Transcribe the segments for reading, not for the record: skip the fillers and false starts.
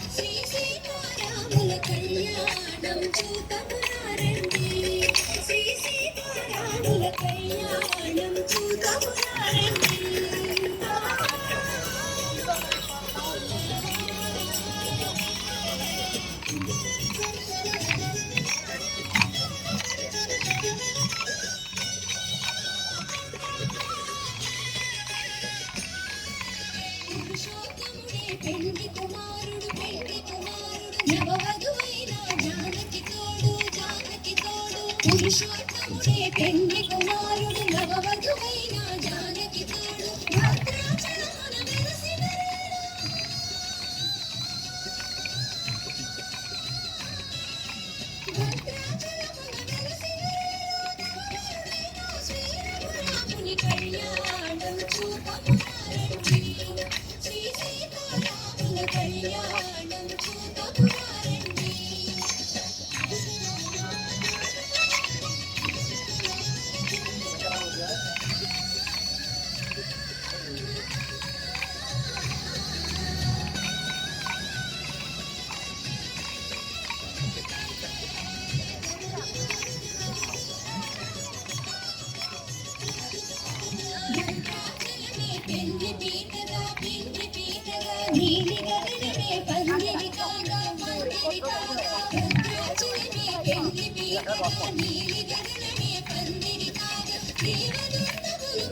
శ్రీ సీతారాముల కళ్యాణం చూతమురారండి శ్రీ సీతారాముల కళ్యాణం చూతమురారండి పెండి కుమారుడు నవవధువైన జానకి తోడు పురుషోత్తముడే పెండి కుమారుడు నవవధువైన జానకి తోడు భద్రాచలమున వెలసిన శ్రీరాముని కళ్యాణం చూపమురారండి శ్రీ సీతారాముల కళ్యాణం చూపమురారండి పెండి పీటగా నీలి గగనమే పందిరి కాగా భద్రాచలమే పెండి పీటగా నీలి గగనమే పందిరి కాగా దేవదుండగులు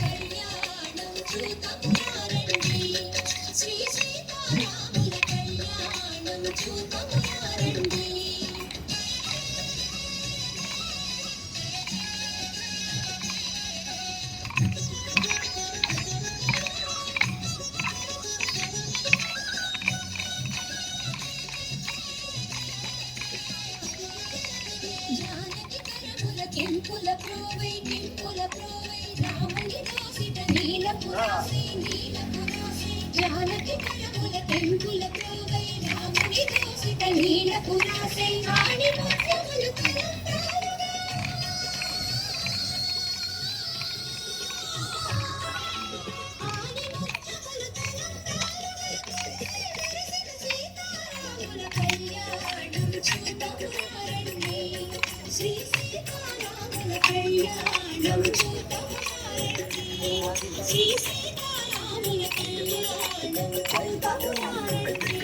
కళ్యాణం చూతమురారండి శ్రీ సీతారాముల కళ్యాణం చూతమురారండి జానకి కరముల కెంపుల ప్రోవై రాముని దోసిట నీలపురాసి జానకి కరముల కెంపుల ప్రోవై రాముని దోసిట నీలపురాసి ఆడి ముత్యములు కలంకారుగా ఆడి ముత్యములు సీతారాముల కళ్యాణం చూతమురారండి శ్రీ సీతారాముల కళ్యాణం చూతమురారండి శ్రీ సీతారాముల కళ్యాణం చూతమురారండి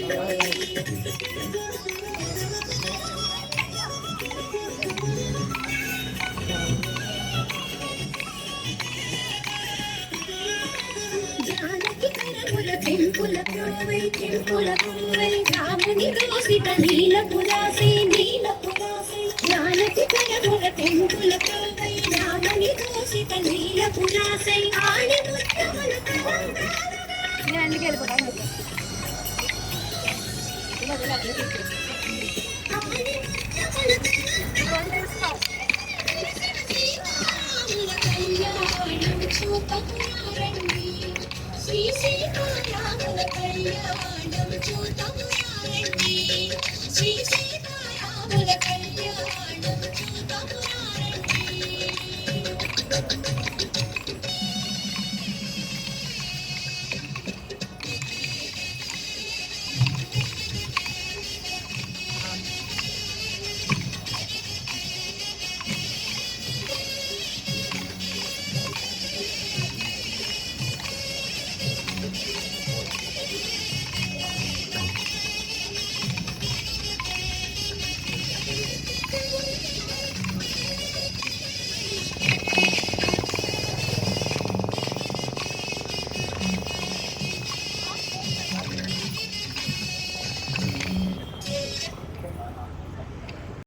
జానకి కరముల కెంపుల ప్రోవై రాముని దోసిట నీలపురాసి జానకి కరముల కెంపుల ప్రోవై రాముని దోసిట నీలపురాసి ఆడి ముత్యములు సీతారాముల కళ్యాణం చూతమురారండి శ్రీ సీతారాముల కళ్యాణం చూతమురారండి శ్రీ సీతారాముల కళ్యాణం చూతమురారండి